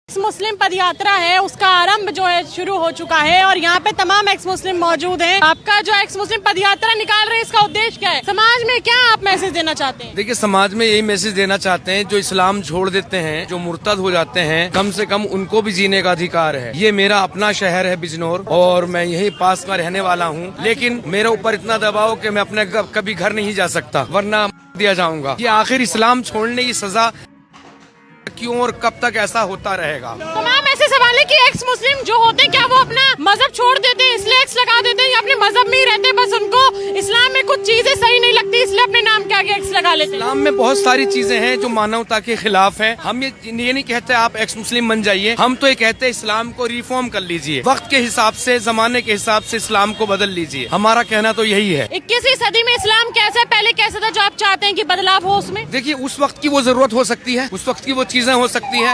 X मुस्लिम पदयात्रा है उसका आरंभ जो है शुरू हो चुका है और यहाँ पे तमाम एक्स मुस्लिम मौजूद हैं। आपका जो एक्स मुस्लिम पदयात्रा निकाल रहे हैं इसका उद्देश्य क्या है? समाज में क्या आप मैसेज देना चाहते हैं? देखिए, समाज में यही मैसेज देना चाहते हैं, जो इस्लाम छोड़ देते हैं, जो मुर्तद हो जाते हैं, कम से कम उनको भी जीने का अधिकार है। ये मेरा अपना शहर है बिजनौर और मैं यही पास में रहने वाला हूँ, लेकिन मेरे ऊपर इतना दबाव कि मैं अपने कभी घर नहीं जा सकता, वरना दिया जाऊंगा। ये आखिर इस्लाम छोड़ने की सजा क्यों और कब तक ऐसा होता रहेगा? तमाम ऐसे सवाल है कि एक्स मुस्लिम जो होते हैं क्या वो अपना मजहब छोड़ देते हैं इसलिए एक्स लगा देते हैं या अपने मजहब में ही रहते हैं, बस उनको इस्लाम में कुछ चीजें सही नहीं लगती इसलिए अपने नाम के आगे एक्स लगा लेते हैं? इस्लाम में बहुत सारी चीजें हैं जो मानवता के खिलाफ हैं। हम ये नहीं कहते आप एक्स मुस्लिम बन जाइए, हम तो ये कहते हैं इस्लाम को रिफॉर्म कर लीजिए, वक्त के हिसाब से, जमाने के हिसाब से इस्लाम को बदल लीजिए। हमारा कहना तो यही है। 21वीं सदी में इस्लाम कैसा है, पहले कैसा था, जो आप चाहते हैं कि बदलाव हो उसमें? देखिए, उस वक्त की वो जरूरत हो सकती है, उस वक्त की वो चीजें हो सकती है,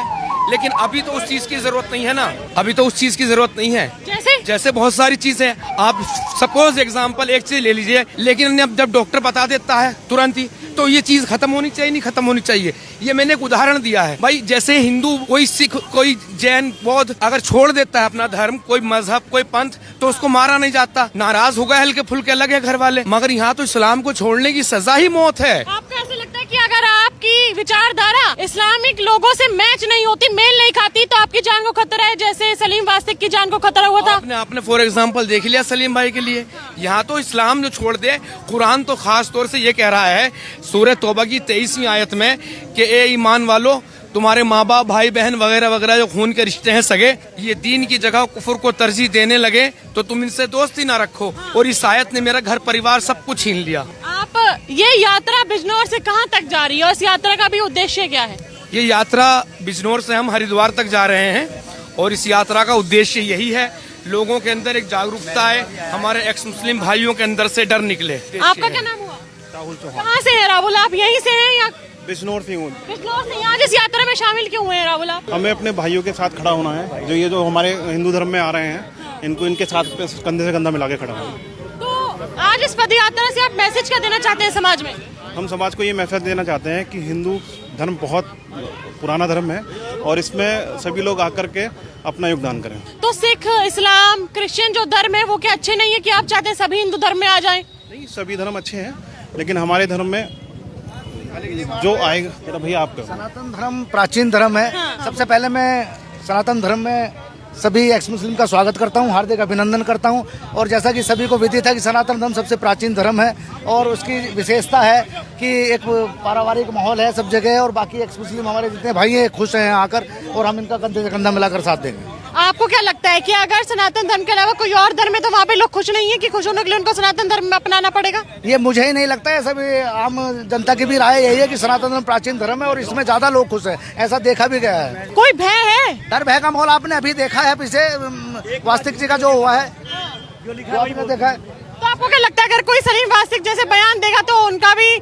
लेकिन अभी तो उस चीज की जरूरत नहीं है ना। अभी तो उस चीज की जरूरत नहीं है। जैसे बहुत सारी चीजें, आप सपोज एग्जांपल एक चीज ले लीजिए, लेकिन अब जब डॉक्टर बता देता है तुरंत ही, तो ये चीज खत्म होनी चाहिए, नहीं खत्म होनी चाहिए। ये मैंने एक उदाहरण दिया है भाई, जैसे हिंदू, कोई सिख, कोई जैन, बौद्ध अगर छोड़ देता है अपना धर्म, कोई मजहब, कोई पंथ, तो उसको मारा नहीं जाता, नाराज होगा, हल्के फुल्के अलग है घर वाले। मगर यहाँ तो इस्लाम को छोड़ने की सजा ही मौत है। आपको ऐसा लगता है कि अगर आपकी विचारधारा इस्लामिक लोगों से मैच नहीं होती, मेल नहीं खाती, तो आपकी जान को खतरा है, जैसे सलीम वास्तिक की जान को खतरा हुआ था? आपने फॉर एग्जाम्पल देख लिया सलीम भाई के लिए। यहाँ तो इस्लाम जो छोड़ दे, कुरान तो खास तौर से ये कह रहा है सूरह तौबा की 23वीं आयत में कि ए ईमान वालो, तुम्हारे माँ बाप, भाई बहन वगैरह वगैरह जो खून के रिश्ते हैं सगे, ये दीन की जगह कुफर को तरजीह देने लगे तो तुम इनसे दोस्ती ना रखो। और इस आयत ने मेरा घर परिवार सब कुछ छीन लिया। आप ये यात्रा बिजनौर से कहाँ तक जा रही है और इस यात्रा का भी उद्देश्य क्या है? ये यात्रा बिजनौर से हम हरिद्वार तक जा रहे हैं और इस यात्रा का उद्देश्य यही है, लोगों के अंदर एक जागरूकता है, हमारे एक्स मुस्लिम भाइयों के अंदर से डर निकले। आपका क्या नाम हुआ? राहुल चौहान। कहाँ से है राहुल? आप यहीं से हैं या बिजनौर से हूँ। बिजनौर से? आज इस यात्रा में शामिल क्यों हुए हैं राहुल आप? हमें अपने भाइयों के साथ खड़ा होना है, जो हमारे हिंदू धर्म में आ रहे हैं, इनको इनके साथ कंधे से कंधा मिला के खड़ा होना है। तो आज इस पद यात्रा से आप मैसेज क्या देना चाहते हैं समाज में? हम समाज को ये मैसेज देना चाहते हैं कि हिंदू धर्म बहुत पुराना धर्म है और इसमें सभी लोग आकर के अपना योगदान करें। तो सिख, इस्लाम, क्रिश्चियन जो धर्म है वो क्या अच्छे नहीं है कि आप चाहते हैं सभी हिंदू धर्म में आ जाएं? नहीं, सभी धर्म अच्छे हैं, लेकिन हमारे धर्म में जो आएगा, मेरा भैया आपका सनातन धर्म प्राचीन धर्म है। सबसे पहले मैं सनातन धर्म में सभी एक्स मुस्लिम का स्वागत करता हूं, हार्दिक अभिनंदन करता हूं। और जैसा कि सभी को विदित है कि सनातन धर्म सबसे प्राचीन धर्म है और उसकी विशेषता है कि एक पारिवारिक माहौल है सब जगह, और बाकी एक्स मुस्लिम हमारे जितने भाई हैं खुश हैं आकर, और हम इनका कंधे से कंधा मिलाकर साथ देंगे। आपको क्या लगता है कि अगर सनातन धर्म के अलावा कोई और धर्म है तो वहाँ पे लोग खुश नहीं है कि खुश होने के लिए उनको सनातन धर्म में अपनाना पड़ेगा? ये मुझे ही नहीं लगता है, सभी आम जनता की भी राय यही है कि सनातन धर्म प्राचीन धर्म है और इसमें ज्यादा लोग खुश हैं, ऐसा देखा भी गया है। कोई भय है? डर भय का माहौल आपने अभी देखा है, पीछे वास्तिक जी का जो हुआ है जो आपने देखा है। तो आपको क्या लगता है अगर कोई सलीम वास्तिक जैसे बयान देगा तो उनका भी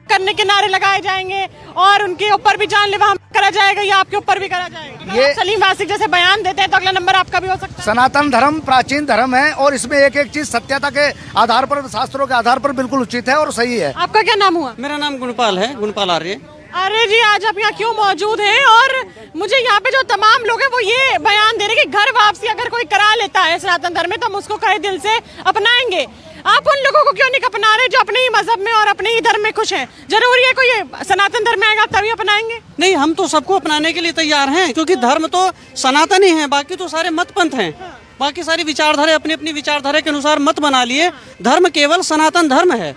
करने के नारे लगाए जाएंगे और उनके ऊपर भी जानलेवा हमला करा जाएगा या आपके ऊपर भी करा जाएगा? ये सलीम वास्तिक जैसे बयान देते हैं तो अगला नंबर आपका भी हो सकता है। सनातन धर्म प्राचीन धर्म है और इसमें एक एक चीज सत्यता के आधार पर, शास्त्रों के आधार पर बिल्कुल उचित है और सही है। आपका क्या नाम हुआ? मेरा नाम गुणपाल है, गुणपाल आर्य। अरे जी, आज आप यहाँ क्यों मौजूद हैं? और मुझे यहाँ पे जो तमाम लोग हैं वो ये बयान दे रहे कि घर वापसी अगर कोई करा लेता है सनातन धर्म में तो हम उसको कहे दिल से अपनाएंगे। आप उन लोगों को क्यों नहीं अपना रहे जो अपने ही मजहब में और अपने ही धर्म में खुश हैं? जरूरी है कोई सनातन धर्म में आएगा तभी अपनाएंगे? नहीं, हम तो सबको अपनाने के लिए तैयार हैं, क्योंकि धर्म तो सनातन ही है, बाकी तो सारे मत पंथ हैं, बाकी सारी विचारधारा अपनी अपनी विचारधारा के अनुसार मत बना लिए। धर्म केवल सनातन धर्म है।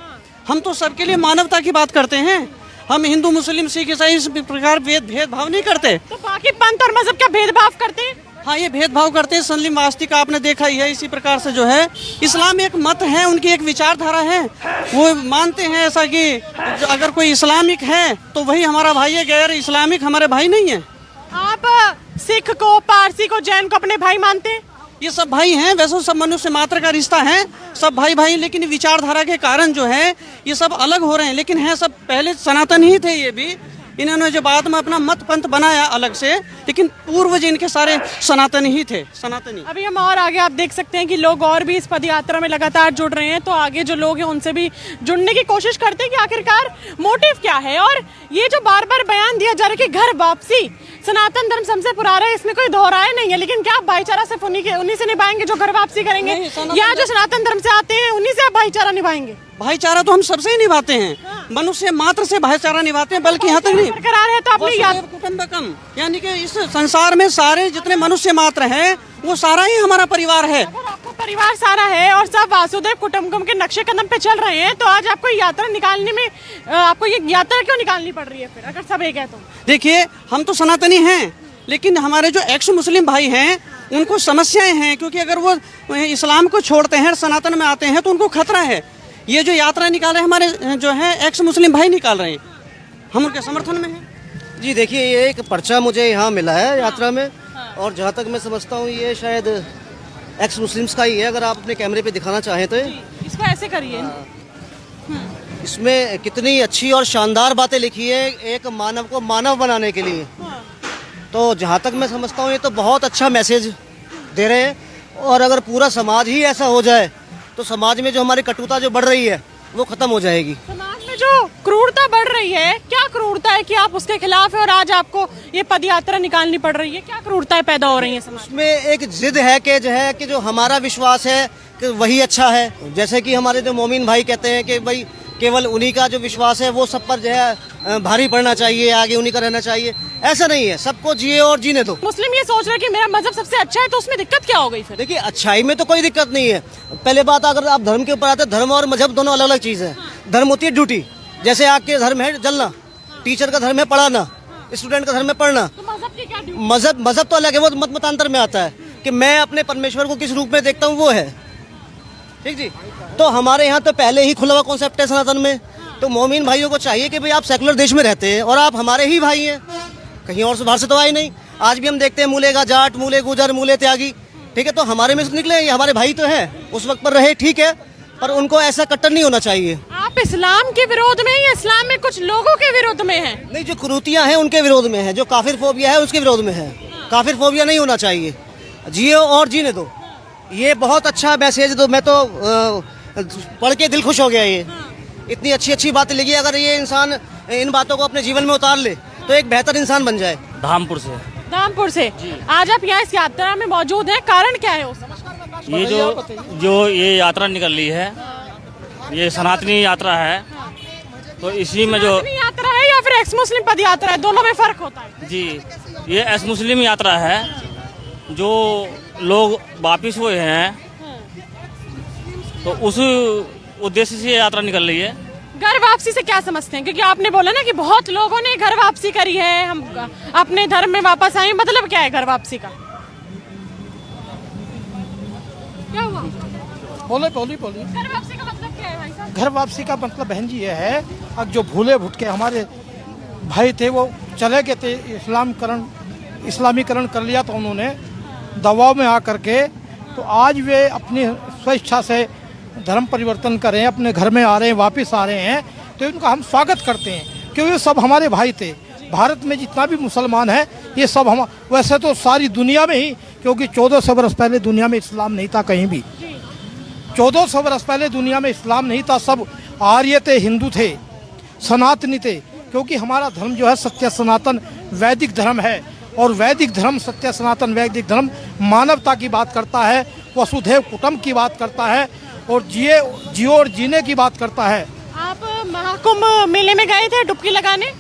हम तो सबके लिए मानवता की बात करते हैं। हम हिंदू, मुस्लिम, सिख, ईसाई इस प्रकार भेदभाव नहीं करते। तो बाकी पंथ और मजहब क्या भेदभाव करते हैं? हाँ, ये भेदभाव करते हैं। सलीम वास्तिक आपने देखा ही है। इसी प्रकार से जो है इस्लाम एक मत है, उनकी एक विचारधारा है, वो मानते हैं ऐसा कि अगर कोई इस्लामिक है तो वही हमारा भाई है, गैर इस्लामिक हमारे भाई नहीं है। आप सिख को, पारसी को, जैन को अपने भाई मानते हैं? ये सब भाई हैं, वैसे सब मनुष्य मात्र का रिश्ता है, सब भाई भाई, लेकिन विचारधारा के कारण जो है ये सब अलग हो रहे हैं, लेकिन है सब पहले सनातन ही थे। ये भी इन्होंने जो बाद में अपना मत पंथ बनाया अलग से, लेकिन पूर्वज इनके सारे सनातनी ही थे, सनातनी। अभी हम और आगे आप देख सकते हैं कि लोग और भी इस पद यात्रा में लगातार जुड़ रहे हैं, तो आगे जो लोग हैं उनसे भी जुड़ने की कोशिश करते हैं कि आखिरकार मोटिव क्या है। और ये जो बार बार बयान दिया जा रहा है कि घर वापसी, सनातन धर्म सबसे पुराना है, इसमें कोई दोहराए नहीं है, लेकिन क्या आप भाईचारा सिर्फ उन्हीं से निभाएंगे जो घर वापसी करेंगे, या जो सनातन धर्म से आते हैं उन्हीं से आप भाईचारा निभाएंगे? भाईचारा तो हम सबसे ही निभाते हैं, मनुष्य मात्र से भाईचारा निभाते हैं, बल्कि यहाँ तक नहीं बरकरार है। तो अपनी कुटुंबकम, यानी कि इस संसार में सारे जितने मनुष्य मात्र हैं वो सारा ही हमारा परिवार है। आपका परिवार सारा है और सब वासुदेव कुटुंबकम के नक्शे कदम पे चल रहे हैं, तो आज आपको यात्रा निकालने में आपको ये यात्रा क्यों निकालनी पड़ रही है फिर, अगर सब एक है तो? देखिए, हम तो सनातनी हैं, लेकिन हमारे जो एक्स मुस्लिम भाई हैं उनको समस्याएं हैं, क्योंकि अगर वो इस्लाम को छोड़ते हैं, सनातन में आते हैं, तो उनको खतरा है। ये जो यात्रा निकाल रहे हैं हमारे जो है एक्स मुस्लिम भाई निकाल रहे हैं, हम उनके समर्थन में हैं। जी देखिए, ये एक पर्चा मुझे यहाँ मिला है यात्रा में, और जहाँ तक मैं समझता हूँ ये शायद एक्स मुस्लिम्स का ही है। अगर आप अपने कैमरे पे दिखाना चाहें तो इसको ऐसे करिए। इसमें कितनी अच्छी और शानदार बातें लिखी है एक मानव को मानव बनाने के लिए। तो जहाँ तक मैं समझता हूँ ये तो बहुत अच्छा मैसेज दे रहे हैं, और अगर पूरा समाज ही ऐसा हो जाए तो समाज में जो हमारी कटुता जो बढ़ रही है वो खत्म हो जाएगी। समाज में जो क्रूरता बढ़ रही है, क्या क्रूरता है कि आप उसके खिलाफ है और आज आपको ये पद यात्रा निकालनी पड़ रही है? क्या क्रूरताएं पैदा हो रही है समाज में? उसमें एक जिद है कि जो हमारा विश्वास है कि वही अच्छा है। जैसे कि हमारे जो मोमिन भाई कहते हैं कि भाई केवल उन्हीं का जो विश्वास है वो सब पर जो है भारी पड़ना चाहिए, आगे उन्हीं का रहना चाहिए। ऐसा नहीं है, सबको जिए और जीने दो। मुस्लिम ये सोच रहे हैं कि मेरा मजहब सबसे अच्छा है, तो उसमें दिक्कत क्या हो गई फिर? देखिए, अच्छाई में तो कोई दिक्कत नहीं है। पहले बात, अगर आप धर्म के ऊपर आते हैं, धर्म और मजहब दोनों अलग अलग चीज़ है। धर्म होती है ड्यूटी, जैसे आपके धर्म है जलना, टीचर का धर्म है पढ़ाना, स्टूडेंट का धर्म है पढ़ना। तो मजहब की क्या ड्यूटी? मजहब तो अलग है, वो मत मतांतर में आता है कि मैं अपने परमेश्वर को किस रूप में देखता हूँ, वो है। ठीक जी। तो हमारे यहाँ तो पहले ही खुला हुआ कॉन्सेप्ट है सनातन में। तो मोमिन भाइयों को चाहिए कि भाई आप सेकुलर देश में रहते हैं और आप हमारे ही भाई हैं, कहीं और से बाहर से तो आए नहीं। आज भी हम देखते हैं मूले का जाट, मूले गुजर, मूले त्यागी, ठीक है, तो हमारे में से निकले, ये हमारे भाई तो हैं, उस वक्त पर रहे, ठीक है, पर उनको ऐसा कट्टर नहीं होना चाहिए। आप इस्लाम के विरोध में या इस्लाम में कुछ लोगों के विरोध में हैं? नहीं, जो कुरीतियाँ हैं उनके विरोध में है, जो काफिर फोबिया है उसके विरोध में है। काफिर फोबिया नहीं होना चाहिए, जियो और जीने दो। ये बहुत अच्छा मैसेज, तो मैं तो पढ़ के दिल खुश हो गया। ये इतनी अच्छी अच्छी बातें लिखी, अगर ये इंसान इन बातों को अपने जीवन में उतार ले तो एक बेहतर इंसान बन जाए। धामपुर से आज आप यहाँ इस यात्रा में मौजूद हैं, कारण क्या है उसका? ये जो ये यात्रा निकल रही है, ये सनातनी यात्रा है, तो इसी में जो सनातनी यात्रा है या फिर एक्स मुस्लिम पद यात्रा है, दोनों में फर्क होता है? जी, ये एक्स मुस्लिम यात्रा है। जो लोग वापिस हुए हैं तो उस उद्देश्य से यात्रा निकल रही है। घर वापसी से क्या समझते हैं? क्योंकि आपने बोला ना कि बहुत लोगों ने घर वापसी करी है, हम अपने धर्म में वापस आए, मतलब क्या है घर वापसी का? क्या हुआ? बोले घर वापसी का मतलब क्या है भाई साहब? घर वापसी का मतलब बहन जी ये है, अब जो भूले भुटके हमारे भाई थे वो चले गए थे, इस्लामीकरण कर लिया तो उन्होंने दबाव में आकर के, तो आज वे अपनी स्वेच्छा से धर्म परिवर्तन करें, अपने घर में आ रहे हैं, वापस आ रहे हैं, तो इनका हम स्वागत करते हैं, क्योंकि ये सब हमारे भाई थे। भारत में जितना भी मुसलमान है ये सब हम, वैसे तो सारी दुनिया में ही, क्योंकि 1400 वर्ष पहले दुनिया में इस्लाम नहीं था कहीं भी। 1400 वर्ष पहले दुनिया में इस्लाम नहीं था, सब आर्य थे, हिंदू थे, सनातनी थे, क्योंकि हमारा धर्म जो है सत्य सनातन वैदिक धर्म है, और वैदिक धर्म, सत्य सनातन वैदिक धर्म मानवता की बात करता है, वसुधैव कुटुंब की बात करता है, और जियो और जीने की बात करता है। आप महाकुंभ मेले में गए थे डुबकी लगाने?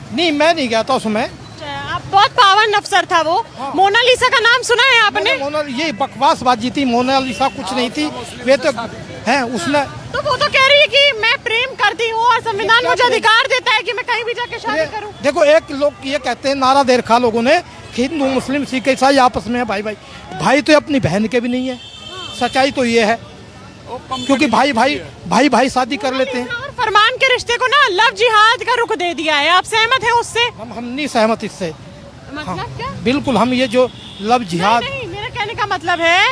नहीं, मैं नहीं गया था उसमें। आप बहुत पावन अवसर था वो। मोनालिसा का नाम सुना है आपने? ये बकवासबाजी थी, मोनालिसा कुछ नहीं थी, वे तो हैं उसने। तो वो तो कह रही है कि मैं प्रेम करती हूँ और संविधान मुझे अधिकार देता है कि मैं कहीं भी जाके शादी करूँ। देखो, एक लोग ये कहते हैं, नारा दे रखा लोगों ने कि हिंदू मुस्लिम सिख ईसाई आपस में है भाई भाई। भाई तो अपनी बहन के भी नहीं है, सच्चाई तो ये है, क्योंकि भाई शादी कर लेते हैं। और फरमान के रिश्ते को ना लव जिहाद का रुख दे दिया है, आप सहमत हैं उससे? हम नहीं सहमत इससे। मतलब क्या? बिल्कुल, हम ये जो लव जिहाद, नहीं, मेरे कहने का मतलब है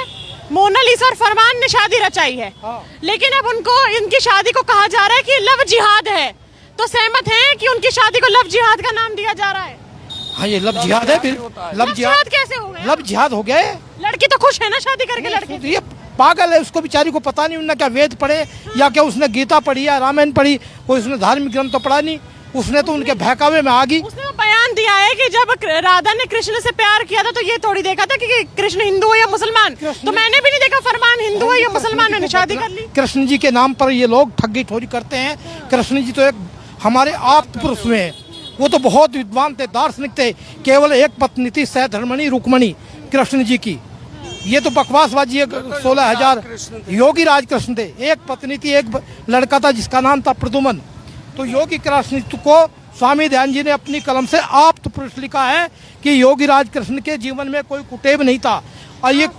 मोनालिसा और फरमान ने शादी रचाई है, लेकिन अब उनको इनकी शादी को कहा जा रहा है कि लव जिहाद है, तो सहमत हैं कि उनकी शादी को लव जिहाद का नाम दिया जा रहा है? हाँ ये लव जिहाद है, फिर लव जिहाद कैसे हो गया? लव जिहाद हो गया है। लड़की तो खुश है ना शादी करके, लड़की ये पागल है, उसको बेचारी को पता नहीं उन्होंने क्या वेद पढ़े या क्या उसने गीता पढ़ी या रामायण पढ़ी, कोई उसने धार्मिक ग्रंथ तो पढ़ा नहीं, उसने तो उनके बहकावे में आ गई। उसने वो बयान दिया है कि जब राधा ने कृष्ण से प्यार किया था तो ये थोड़ी देखा था कि कृष्ण हिंदू है या मुसलमान, तो मैंने भी नहीं देखा फरमान हिंदू है या मुसलमान, मैंने शादी कर ली। कृष्ण जी के नाम पर ये लोग ठगी ठोरी करते हैं। कृष्ण जी तो एक हमारे आप्त पुरुष में है, वो तो बहुत विद्वान थे, दार्शनिक थे, केवल एक पत्नी थी सहधर्मणि रुक्मणी कृष्ण जी की। ये तो बकवासबाजी है। 16,000 योगी राज कृष्ण थे, एक पत्नी थी, एक लड़का था जिसका नाम था प्रद्युमन। तो योगी कृष्ण को स्वामी दयानंद जी ने अपनी कलम से आप्त पुरुष लिखा है कि योगी राज कृष्ण के जीवन में कोई कुटेव नहीं था, और ये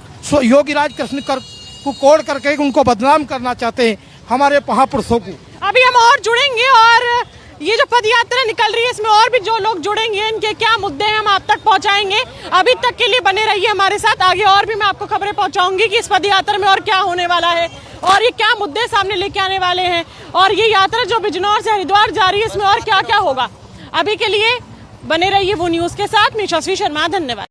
योगी राज कृष्ण को कोड़ करके उनको बदनाम करना चाहते हैं हमारे महापुरुषों को। अभी हम और जुड़ेंगे और ये जो पद यात्रा निकल रही है इसमें और भी जो लोग जुड़ेंगे, इनके क्या मुद्दे हैं हम आप तक पहुंचाएंगे। अभी तक के लिए बने रहिए हमारे साथ, आगे और भी मैं आपको खबरें पहुंचाऊंगी कि इस पद यात्रा में और क्या होने वाला है और ये क्या मुद्दे सामने लेके आने वाले हैं, और ये यात्रा जो बिजनौर से हरिद्वार जा रही है इसमें और क्या क्या होगा। अभी के लिए बने रहिए वो न्यूज़ के साथ। मैं यशस्वी शर्मा, धन्यवाद।